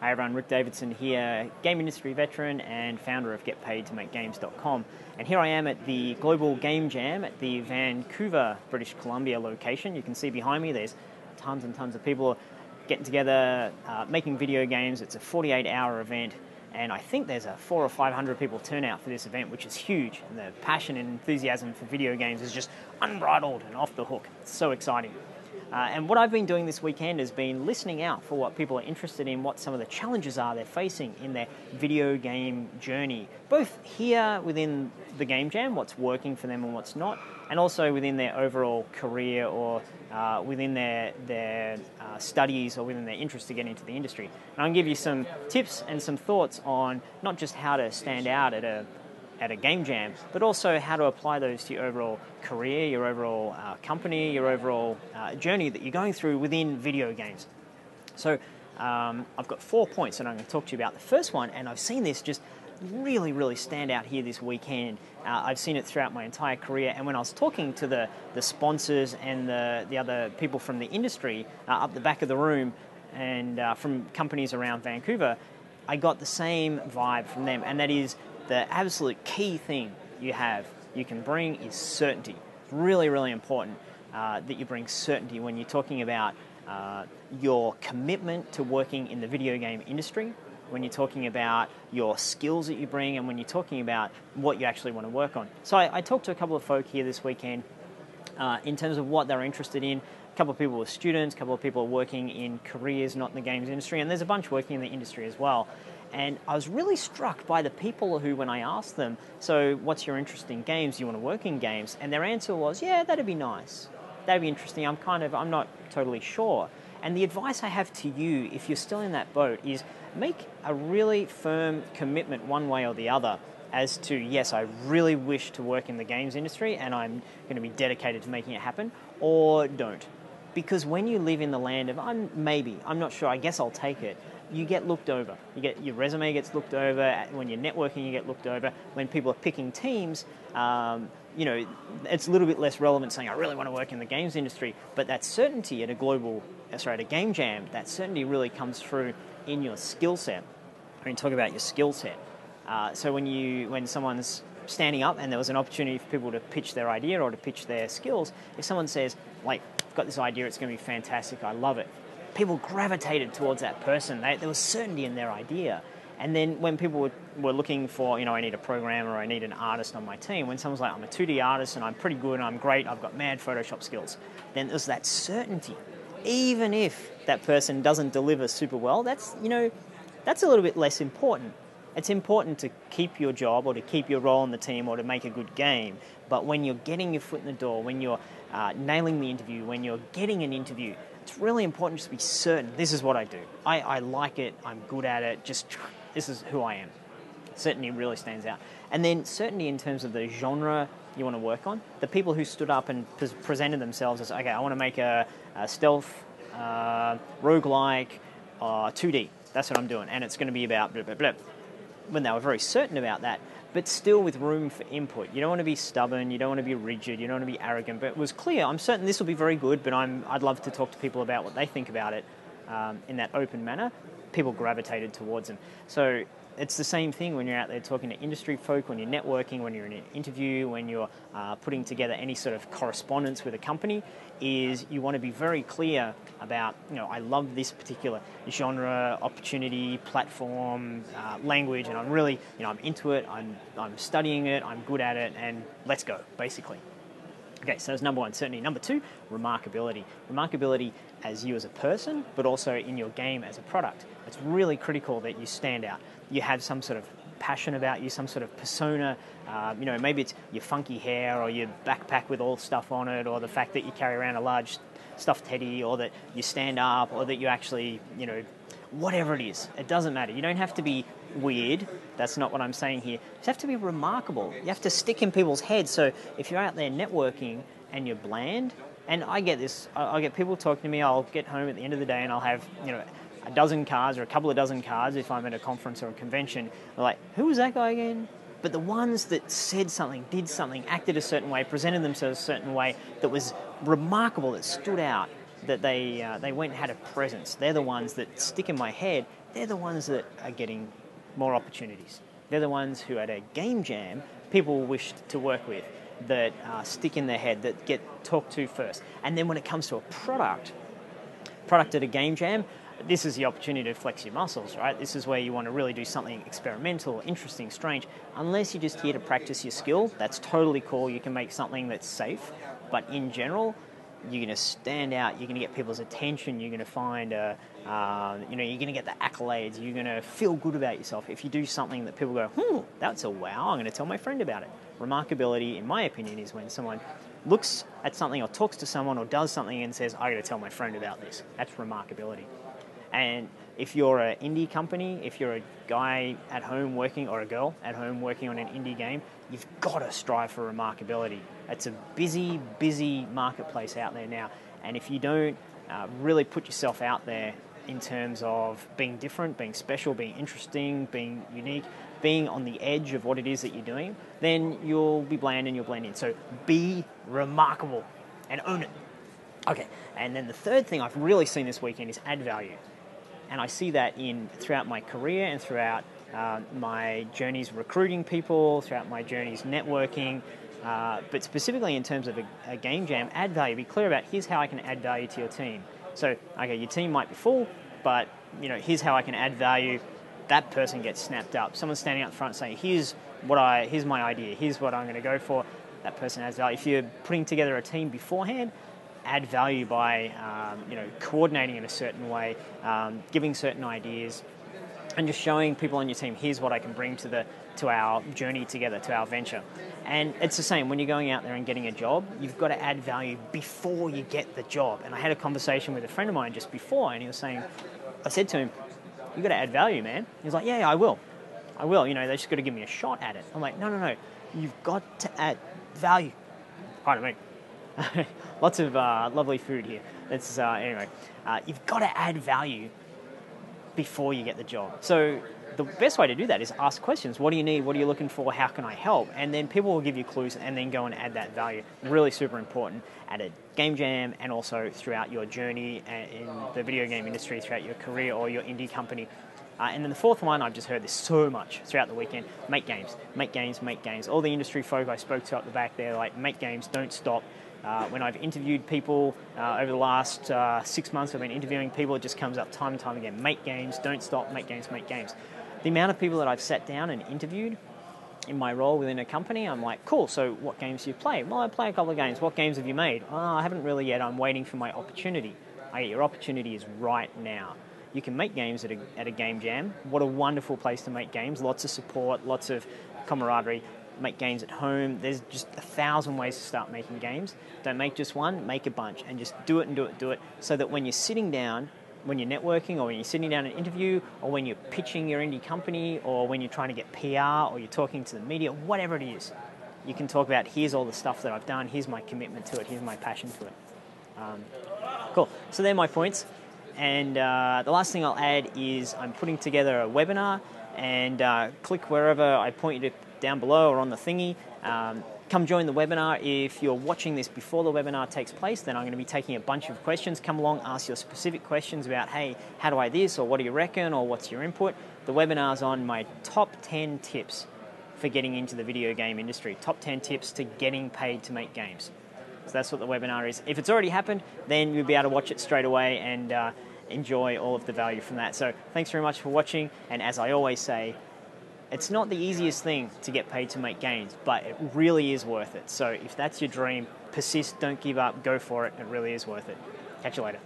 Hi everyone, Rick Davidson here, game industry veteran and founder of GetPaidToMakeGames.com. And here I am at the Global Game Jam at the Vancouver, British Columbia location. You can see behind me there's tons and tons of people getting together, making video games. It's a 48-hour event, and I think there's a 400 or 500 people turnout for this event, which is huge. And the passion and enthusiasm for video games is just unbridled and off the hook. It's so exciting. And what I've been doing this weekend has been listening out for what people are interested in, what some of the challenges are they're facing in their video game journey, both here within the Game Jam, what's working for them and what's not, and also within their overall career or within their studies or within their interest to get into the industry. And I'll give you some tips and some thoughts on not just how to stand out at a game jam, but also how to apply those to your overall career, your overall company, your overall journey that you're going through within video games. So I've got 4 points that I'm going to talk to you about. The first one, and I've seen this just really stand out here this weekend. I've seen it throughout my entire career, and when I was talking to the sponsors and the other people from the industry up the back of the room and from companies around Vancouver, I got the same vibe from them, and that is the absolute key thing you can bring is certainty. It's really important that you bring certainty when you're talking about your commitment to working in the video game industry, when you're talking about your skills that you bring, and when you're talking about what you actually want to work on. So I talked to a couple of folk here this weekend in terms of what they're interested in. A couple of people were students, a couple of people are working in careers not in the games industry, and there's a bunch working in the industry as well. And I was really struck by the people who, when I asked them, so what's your interest in games? Do you want to work in games? And their answer was, yeah, that'd be nice. That'd be interesting. I'm not totally sure. And the advice I have to you, if you're still in that boat, is make a really firm commitment one way or the other as to, yes, I really wish to work in the games industry and I'm going to be dedicated to making it happen, or don't. Because when you live in the land of, I'm not sure, I guess I'll take it, you get looked over. Your resume gets looked over. When you're networking, you get looked over. When people are picking teams, it's a little bit less relevant saying, I really want to work in the games industry. But that certainty at a game jam, that certainty really comes through in your skill set. When you talk about your skill set. So when someone's standing up and there was an opportunity for people to pitch their idea or to pitch their skills, if someone says, like, I've got this idea, it's going to be fantastic, I love it, people gravitated towards that person. There was certainty in their idea. And then when people were looking for, I need a programmer or I need an artist on my team, when someone's like, I'm a 2D artist and I'm pretty good and I'm great, I've got mad Photoshop skills, then there's that certainty. Even if that person doesn't deliver super well, that's a little bit less important. It's important to keep your job or to keep your role in the team or to make a good game. But when you're getting your foot in the door, when you're nailing the interview, when you're getting an interview, it's really important just to be certain. This is what I do. I like it. I'm good at it. This is who I am. Certainty really stands out. And then certainty in terms of the genre you want to work on. The people who stood up and presented themselves as, okay, I want to make a stealth, roguelike, 2D. That's what I'm doing. And it's going to be about blah, blah, blah. When they were very certain about that, but still with room for input. You don't want to be stubborn, you don't want to be rigid, you don't want to be arrogant, but it was clear, I'm certain this will be very good, but I'd love to talk to people about what they think about it in that open manner. People gravitated towards them. So it's the same thing when you're out there talking to industry folk, when you're networking, when you're in an interview, when you're putting together any sort of correspondence with a company, is you want to be very clear about, I love this particular genre, opportunity, platform, language, and I'm really, I'm into it, I'm studying it, I'm good at it, and let's go, basically. Okay, so that's number one, certainty. Number two, remarkability. Remarkability as you as a person, but also in your game as a product. It's really critical that you stand out. You have some sort of passion about you, some sort of persona. Maybe it's your funky hair or your backpack with all stuff on it, or the fact that you carry around a large stuffed teddy, or that you stand up, or that you actually, whatever it is. It doesn't matter. You don't have to be weird. That's not what I'm saying here. You have to be remarkable. You have to stick in people's heads. So if you're out there networking and you're bland, and I get this, I get people talking to me, I'll get home at the end of the day and I'll have, a dozen cards or a couple of dozen cards if I'm at a conference or a convention. They're like, who was that guy again? But the ones that said something, did something, acted a certain way, presented themselves a certain way that was remarkable, that stood out, that they went and had a presence, they're the ones that stick in my head, they're the ones that are getting more opportunities. They're the ones who at a game jam, people wish to work with, that stick in their head, that get talked to first. And then when it comes to a product at a game jam, this is the opportunity to flex your muscles, right? This is where you want to really do something experimental, interesting, strange. Unless you're just here to practice your skill, that's totally cool. You can make something that's safe. But in general, you're going to stand out. You're going to get people's attention. You're going to find, you're going to get the accolades. You're going to feel good about yourself. If you do something that people go, that's a wow, I'm going to tell my friend about it. Remarkability, in my opinion, is when someone looks at something or talks to someone or does something and says, I got to tell my friend about this. That's remarkability. And if you're an indie company, if you're a guy at home working or a girl at home working on an indie game, you've got to strive for remarkability. It's a busy, busy marketplace out there now. And if you don't really put yourself out there in terms of being different, being special, being interesting, being unique, being on the edge of what it is that you're doing, then you'll be bland and you'll blend in. So be remarkable and own it. Okay, and then the third thing I've really seen this weekend is add value. And I see that throughout my career and throughout my journeys recruiting people, throughout my journeys networking, but specifically in terms of a game jam, add value. Be clear about, here's how I can add value to your team. So, okay, your team might be full, but here's how I can add value. That person gets snapped up. Someone's standing up front saying, here's my idea, here's what I'm going to go for. That person adds value. If you're putting together a team beforehand, add value by coordinating in a certain way, giving certain ideas, and just showing people on your team, here's what I can bring to our journey together, to our venture. And it's the same when you're going out there and getting a job. You've got to add value before you get the job. And I had a conversation with a friend of mine just before, and he was saying, I said to him, you got to add value, man. He was like, yeah, I will. They just got to give me a shot at it. I'm like, no. You've got to add value. Pardon me. Lots of lovely food here. Anyway, you've got to add value before you get the job. So the best way to do that is ask questions. What do you need? What are you looking for? How can I help? And then people will give you clues and then go and add that value. Really super important at a game jam and also throughout your journey in the video game industry, throughout your career or your indie company. And then the fourth one, I've just heard this so much throughout the weekend, make games, make games, make games. All the industry folk I spoke to up the back there, like, make games, don't stop. When I've interviewed people over the last 6 months, I've been interviewing people, it just comes up time and time again. Make games, don't stop, make games, make games. The amount of people that I've sat down and interviewed in my role within a company, I'm like, cool, so what games do you play? Well, I play a couple of games. What games have you made? Oh, I haven't really yet. I'm waiting for my opportunity. Your opportunity is right now. You can make games at a game jam. What a wonderful place to make games. Lots of support, lots of camaraderie. Make games at home. There's just 1,000 ways to start making games. Don't make just one, make a bunch, and just do it and do it, do it, so that when you're sitting down, when you're networking, or when you're sitting down in an interview, or when you're pitching your indie company, or when you're trying to get PR, or you're talking to the media, whatever it is, you can talk about, here's all the stuff that I've done, here's my commitment to it, here's my passion to it. Cool. So they're my points. And the last thing I'll add is I'm putting together a webinar, and click wherever I point you to down below or on the thingy. Come join the webinar. If you're watching this before the webinar takes place, then I'm going to be taking a bunch of questions. Come along, ask your specific questions about, hey, how do I this, or what do you reckon, or what's your input? The webinar's on my top 10 tips for getting into the video game industry. Top 10 tips to getting paid to make games. So that's what the webinar is. If it's already happened, then you'll be able to watch it straight away and enjoy all of the value from that. So thanks very much for watching, and as I always say, it's not the easiest thing to get paid to make games, but it really is worth it. So if that's your dream, persist, don't give up, go for it. It really is worth it. Catch you later.